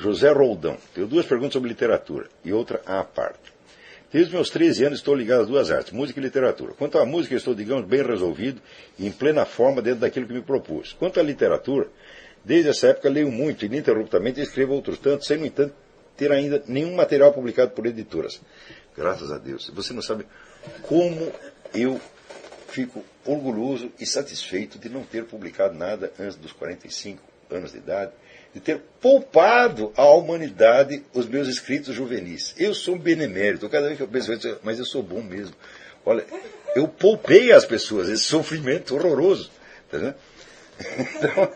José Roldão. Tenho duas perguntas sobre literatura e outra à parte. Desde os meus 13 anos estou ligado às duas artes, música e literatura. Quanto à música, estou, digamos, bem resolvido e em plena forma dentro daquilo que me propus. Quanto à literatura, desde essa época leio muito, ininterruptamente, e escrevo outros tantos, sem, no entanto, ter ainda nenhum material publicado por editoras. Graças a Deus. Você não sabe como eu fico orgulhoso e satisfeito de não ter publicado nada antes dos 45 anos de idade, de ter poupado à humanidade os meus escritos juvenis. Eu sou um benemérito. Cada vez que eu penso isso, mas eu sou bom mesmo. Olha, eu poupei às pessoas esse sofrimento horroroso. Entendeu? Então,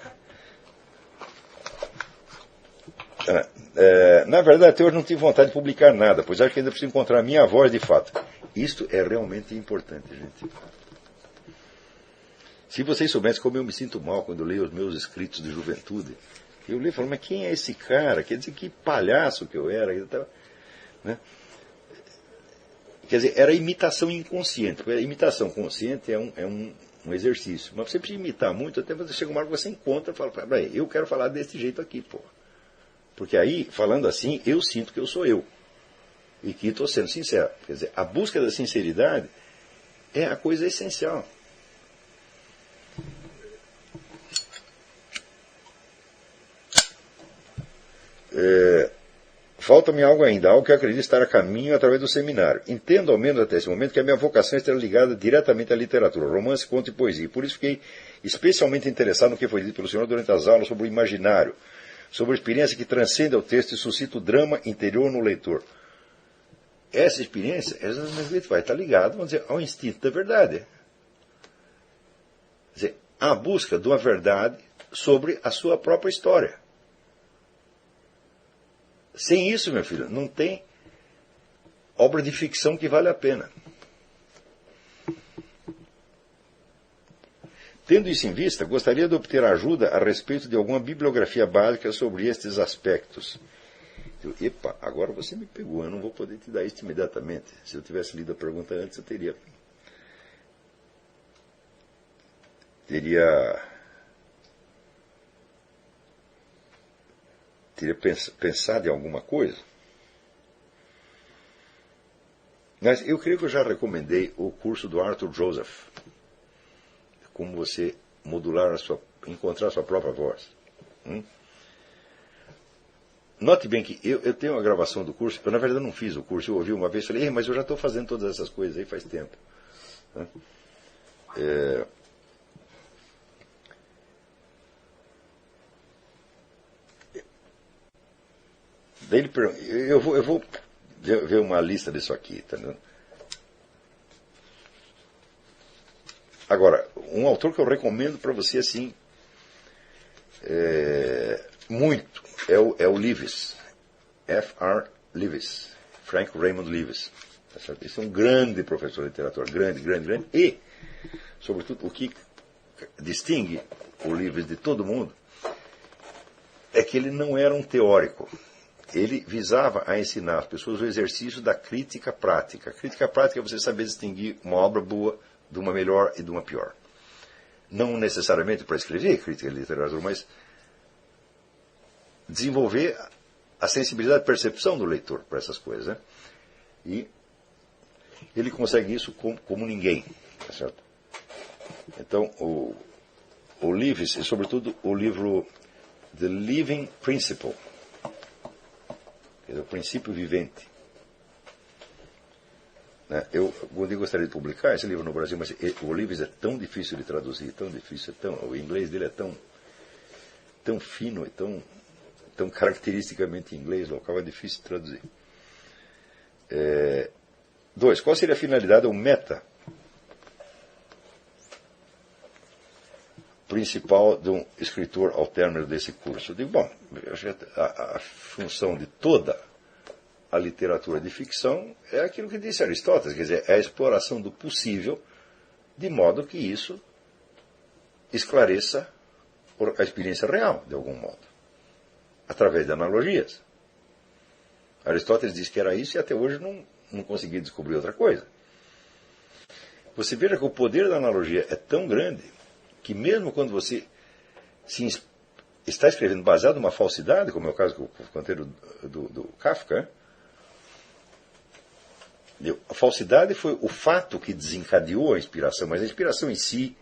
na verdade, até hoje não tive vontade de publicar nada, pois acho que ainda preciso encontrar a minha voz de fato. Isto é realmente importante, gente. Se vocês soubessem como eu me sinto mal quando eu leio os meus escritos de juventude, eu leio e falo, mas quem é esse cara? Quer dizer, que palhaço que eu era. Né? Quer dizer, era imitação inconsciente. Porque a imitação consciente é um exercício. Mas você precisa imitar muito, até você chega uma hora que você encontra e fala, eu quero falar desse jeito aqui, pô. Porque aí, falando assim, eu sinto que eu sou eu. E que estou sendo sincero. Quer dizer, a busca da sinceridade é a coisa essencial. Falta-me algo ainda, algo que eu acredito estar a caminho através do seminário. Entendo, ao menos até esse momento, que a minha vocação está ligada diretamente à literatura, romance, conto e poesia. Por isso fiquei especialmente interessado no que foi dito pelo senhor durante as aulas sobre o imaginário, sobre a experiência que transcende ao texto e suscita o drama interior no leitor. Essa experiência, vai estar ligada, vamos dizer, ao instinto da verdade. Quer dizer, à busca de uma verdade sobre a sua própria história. Sem isso, meu filho, não tem obra de ficção que vale a pena. Tendo isso em vista, gostaria de obter ajuda a respeito de alguma bibliografia básica sobre estes aspectos. Epa, agora você me pegou, eu não vou poder te dar isso imediatamente. Se eu tivesse lido a pergunta antes, eu teria pensado em alguma coisa. Mas eu creio que eu já recomendei o curso do Arthur Joseph. Como você modular encontrar a sua própria voz. Note bem que eu tenho a gravação do curso, eu na verdade não fiz o curso, eu ouvi uma vez e falei, mas eu já estou fazendo todas essas coisas aí faz tempo. Daí ele pergunta, eu vou ver uma lista disso aqui, tá vendo? Agora, um autor que eu recomendo para você assim, muito, é o Leavis, F.R. Leavis, Frank Raymond Leavis. Esse é um grande professor de literatura, grande, e, sobretudo, o que distingue o Leavis de todo mundo é que ele não era um teórico. Ele visava a ensinar as pessoas o exercício da crítica prática. A crítica prática é você saber distinguir uma obra boa de uma melhor e de uma pior. Não necessariamente para escrever crítica de literatura, mas desenvolver a sensibilidade de percepção do leitor para essas coisas. Né? E ele consegue isso como ninguém. Tá certo? Então, o Leavis, e sobretudo o livro The Living Principle, o princípio vivente. Eu gostaria de publicar esse livro no Brasil, mas o Leavis é tão difícil de traduzir, tão difícil, o inglês dele é tão fino e tão caracteristicamente inglês local, é difícil de traduzir. 2. Qual seria a finalidade, ou meta principal de um escritor ao término desse curso? Eu digo, bom, a função de toda a literatura de ficção é aquilo que disse Aristóteles, quer dizer, é a exploração do possível, de modo que isso esclareça a experiência real, de algum modo, através de analogias. Aristóteles disse que era isso e até hoje não consegui descobrir outra coisa. Você veja que o poder da analogia é tão grande que mesmo quando você está escrevendo baseado numa falsidade, como é o caso que eu contei do Kafka. A falsidade foi o fato que desencadeou a inspiração, mas a inspiração em si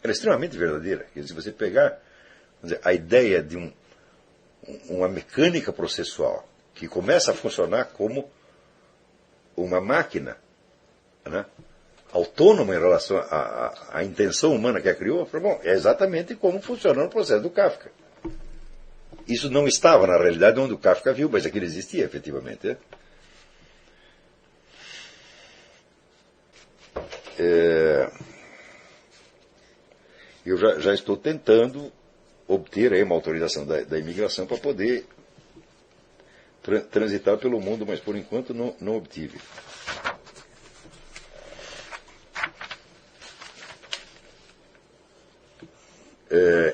era extremamente verdadeira. Quer dizer, se você pegar, vamos dizer, a ideia de uma mecânica processual que começa a funcionar como uma máquina, né, autônoma em relação à intenção humana que a criou, bom, é exatamente como funciona o processo do Kafka. Isso não estava na realidade onde o Kafka viu, mas aquilo existia efetivamente. Né? Eu já estou tentando obter aí uma autorização da imigração para poder transitar pelo mundo, mas por enquanto não obtive.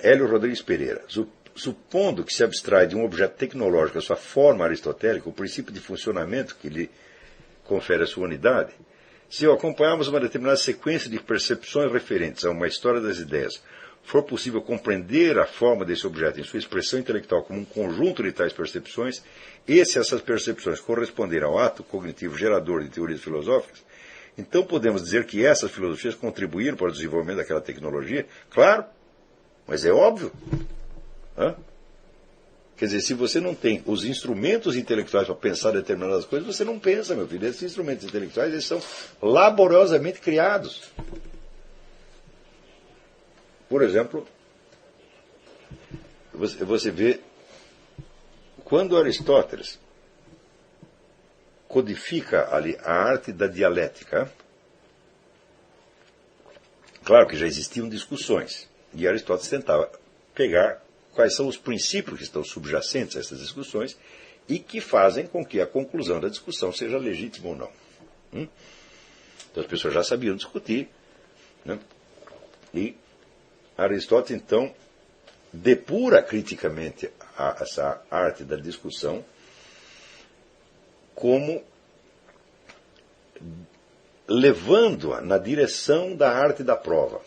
Hélio Rodrigues Pereira. Supondo que se abstrai de um objeto tecnológico a sua forma aristotélica, o princípio de funcionamento que lhe confere a sua unidade, se acompanharmos uma determinada sequência de percepções referentes a uma história das ideias, for possível compreender a forma desse objeto em sua expressão intelectual como um conjunto de tais percepções, e se essas percepções corresponderem ao ato cognitivo gerador de teorias filosóficas, então podemos dizer que essas filosofias contribuíram para o desenvolvimento daquela tecnologia? Claro, mas é óbvio. Hã? Quer dizer, se você não tem os instrumentos intelectuais para pensar determinadas coisas, você não pensa, meu filho. Esses instrumentos intelectuais eles são laboriosamente criados. Por exemplo, você vê, quando Aristóteles codifica ali a arte da dialética, claro que já existiam discussões, e Aristóteles tentava pegar quais são os princípios que estão subjacentes a essas discussões e que fazem com que a conclusão da discussão seja legítima ou não. Então as pessoas já sabiam discutir, né? E Aristóteles, então, depura criticamente essa arte da discussão como levando-a na direção da arte da prova.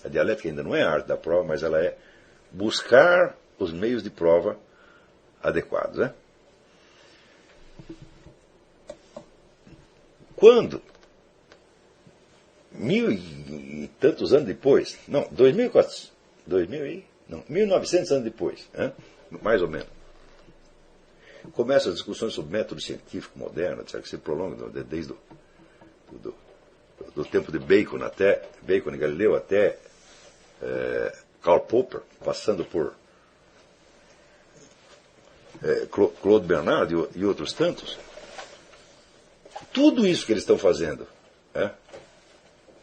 A dialética ainda não é a arte da prova, mas ela é buscar os meios de prova adequados. Né? Quando, 1000 e tantos anos depois, 1900 anos depois, né? Mais ou menos, começam as discussões sobre método científico moderno, que se prolongam desde do tempo de Bacon e Galileu até Karl Popper, passando por Claude Bernard e outros tantos. Tudo isso que eles estão fazendo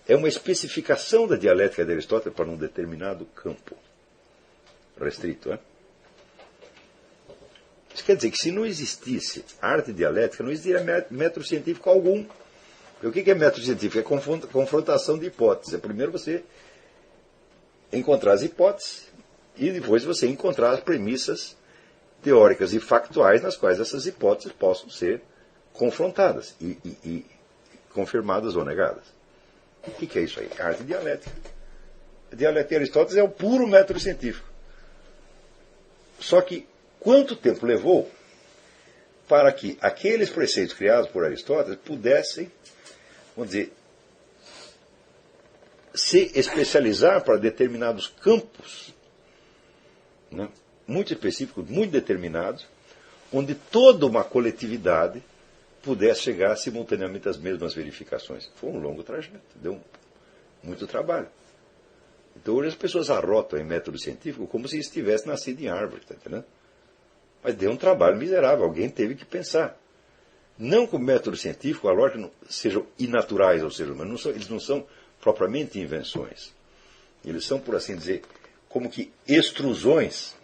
é uma especificação da dialética de Aristóteles para um determinado campo restrito. Isso quer dizer que se não existisse arte dialética, não existiria método científico algum. E o que é método científico? É confrontação de hipóteses. É primeiro você encontrar as hipóteses e depois você encontrar as premissas teóricas e factuais nas quais essas hipóteses possam ser confrontadas e confirmadas ou negadas. O que é isso aí? A arte dialética. A dialética de Aristóteles é o puro método científico. Só que quanto tempo levou para que aqueles preceitos criados por Aristóteles pudessem, vamos dizer, se especializar para determinados campos, né, muito específicos, muito determinados, onde toda uma coletividade pudesse chegar simultaneamente às mesmas verificações. Foi um longo trajeto, deu muito trabalho. Então hoje as pessoas arrotam em método científico como se estivesse nascido em Harvard, tá entendendo? Mas deu um trabalho miserável, alguém teve que pensar. Não que o método científico, a lógica, sejam inaturais ao ser humano, eles não são propriamente invenções. Eles são, por assim dizer, como que extrusões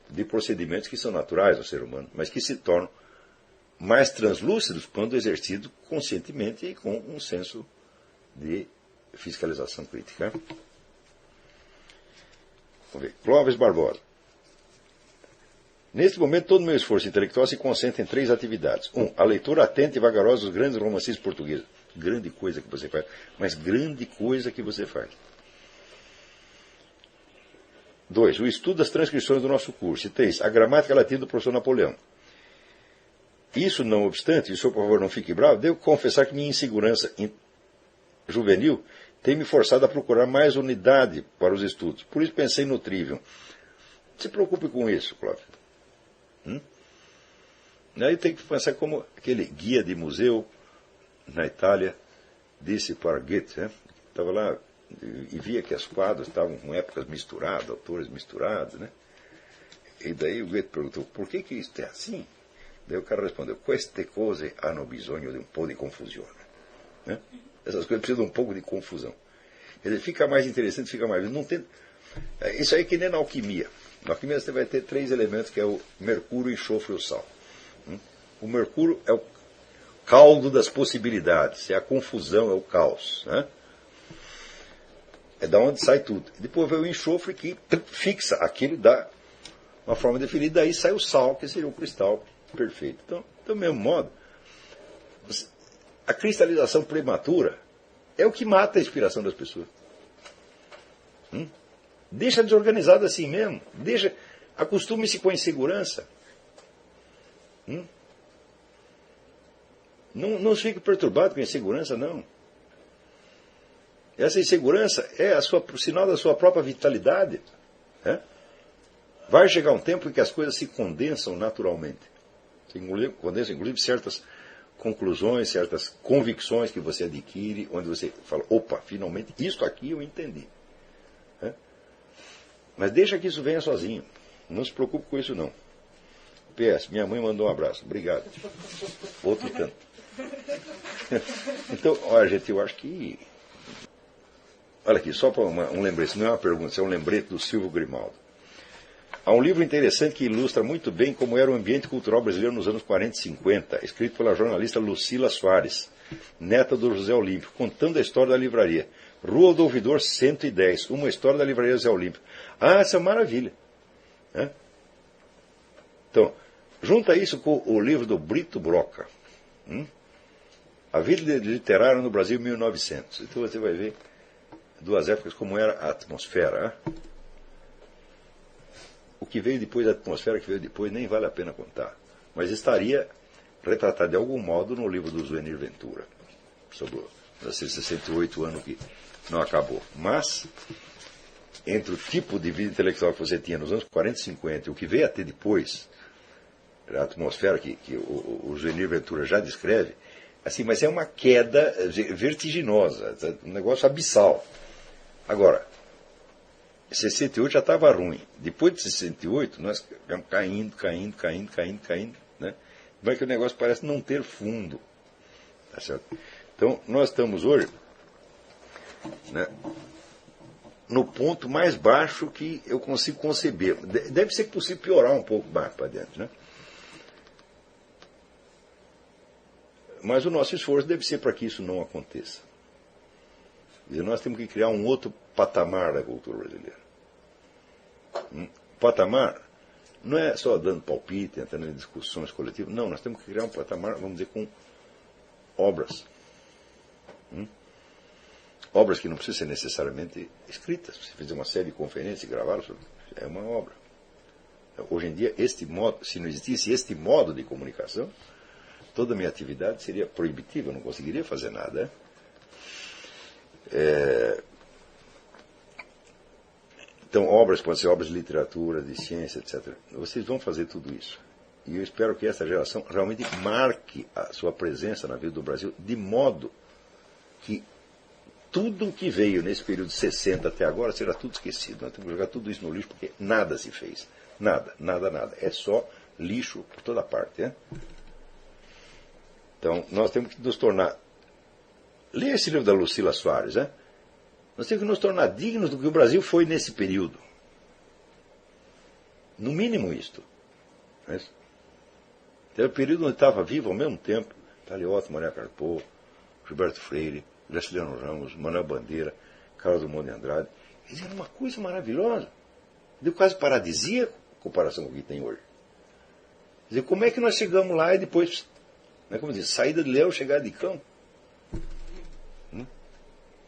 de procedimentos que são naturais ao ser humano, mas que se tornam mais translúcidos quando exercidos conscientemente e com um senso de fiscalização crítica. Vamos ver. Clóvis Barbosa. Neste momento, todo o meu esforço intelectual se concentra em 3 atividades. 1. A leitura atenta e vagarosa dos grandes romancistas portugueses. Grande coisa que você faz, mas grande coisa que você faz. 2. O estudo das transcrições do nosso curso. E 3. A gramática latina do professor Napoleão. Isso não obstante, e o senhor, por favor, não fique bravo, devo confessar que minha insegurança juvenil tem me forçado a procurar mais unidade para os estudos. Por isso pensei no Trivium. Não se preocupe com isso, Cláudio. Aí tem que pensar como aquele guia de museu na Itália disse para Goethe, né? Estava lá e via que as quadras estavam com épocas misturadas, autores misturados, né? E daí o Goethe perguntou, por que isso é assim? Daí o cara respondeu, queste cose hanno bisogno de um po' di confusione. Né? Essas coisas precisam de um pouco de confusão. Quer dizer, fica mais interessante, fica mais... Não tem... Isso aí é que nem na alquimia. Na alquimia você vai ter 3 elementos, que é o mercúrio, o enxofre e o sal. O mercúrio é o caldo das possibilidades, é a confusão, é o caos. Né? É da onde sai tudo. Depois vem o enxofre que fixa aquilo, dá uma forma definida, daí sai o sal, que seria o cristal perfeito. Então, do mesmo modo, a cristalização prematura é o que mata a inspiração das pessoas. Deixa desorganizado assim mesmo. Acostume-se com a insegurança. Não fique perturbado com a insegurança, não. Essa insegurança é o sinal da sua própria vitalidade. Né? Vai chegar um tempo em que as coisas se condensam naturalmente. Se condensam, inclusive, certas conclusões, certas convicções que você adquire, onde você fala, opa, finalmente, isso aqui eu entendi. Né? Mas deixa que isso venha sozinho. Não se preocupe com isso, não. PS, minha mãe mandou um abraço. Obrigado. Outro tanto. Então, olha, gente, eu acho que... Olha aqui, só para um lembrete, não é uma pergunta, isso é um lembrete do Silvio Grimaldo. Há um livro interessante que ilustra muito bem como era o ambiente cultural brasileiro nos anos 40 e 50, escrito pela jornalista Lucila Soares, neta do José Olímpio, contando a história da livraria. Rua do Ouvidor 110, uma história da livraria José Olímpio. Ah, essa é uma maravilha. Né? Então, junta isso com o livro do Brito Broca, A Vida Literária no Brasil 1900. Então você vai ver 2 épocas como era a atmosfera. O que veio depois da atmosfera, que veio depois, nem vale a pena contar. Mas estaria retratado de algum modo no livro do Zuenir Ventura, sobre os 68 anos que não acabou. Mas, entre o tipo de vida intelectual que você tinha nos anos 40 e 50 e o que veio a ter depois, a atmosfera que o Zuenir Ventura já descreve, assim, mas é uma queda vertiginosa, um negócio abissal. Agora, 68 já estava ruim. Depois de 68, nós ficamos caindo, né? Mas que o negócio parece não ter fundo. Tá certo? Então, nós estamos hoje, né, no ponto mais baixo que eu consigo conceber. Deve ser possível piorar um pouco mais para dentro, né? Mas o nosso esforço deve ser para que isso não aconteça. Quer dizer, nós temos que criar um outro patamar da cultura brasileira. Patamar não é só dando palpite, entrando em discussões coletivas. Não, nós temos que criar um patamar, vamos dizer, com obras. Obras que não precisam ser necessariamente escritas. Se fizer uma série de conferências e gravar, é uma obra. Hoje em dia, se não existisse este modo de comunicação, toda a minha atividade seria proibitiva, eu não conseguiria fazer nada. Então, obras podem ser obras de literatura, de ciência, etc. Vocês vão fazer tudo isso. E eu espero que essa geração realmente marque a sua presença na vida do Brasil, de modo que tudo o que veio nesse período de 60 até agora será tudo esquecido. Nós temos que jogar tudo isso no lixo, porque nada se fez. Nada. É só lixo por toda parte. Né? Então, nós temos que nos tornar... Leia esse livro da Lucila Soares, né? Nós temos que nos tornar dignos do que o Brasil foi nesse período. No mínimo isto. Teve um período onde estava vivo ao mesmo tempo Talioto, Maria Carpô, Gilberto Freire, Graciliano Ramos, Manuel Bandeira, Carlos Drummond de Andrade. Eles eram uma coisa maravilhosa. Deu quase paradisíaco em comparação com o que tem hoje. Quer dizer, como é que nós chegamos lá e depois, como diz, saída de leão, chegada de cão?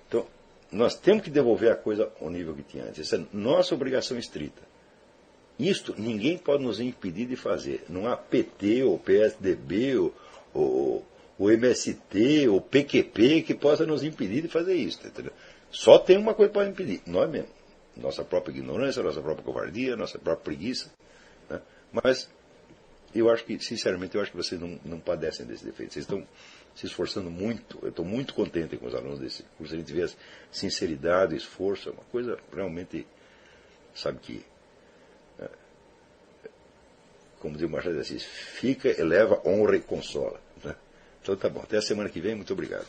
Então, nós temos que devolver a coisa ao nível que tinha antes. Essa é nossa obrigação estrita. Isto ninguém pode nos impedir de fazer. Não há PT, ou PSDB, ou MST, ou PQP que possa nos impedir de fazer isso. Entendeu? Só tem uma coisa para impedir, nós mesmos. Nossa própria ignorância, nossa própria covardia, nossa própria preguiça. Né? Mas eu acho que, sinceramente, eu acho que vocês não padecem desse defeito. Vocês estão se esforçando muito. Eu estou muito contente com os alunos desse curso. A gente vê sinceridade, esforço, é uma coisa realmente, sabe que, como diz o Machado de Assis, fica, eleva, honra e consola. Né? Então tá bom. Até a semana que vem. Muito obrigado.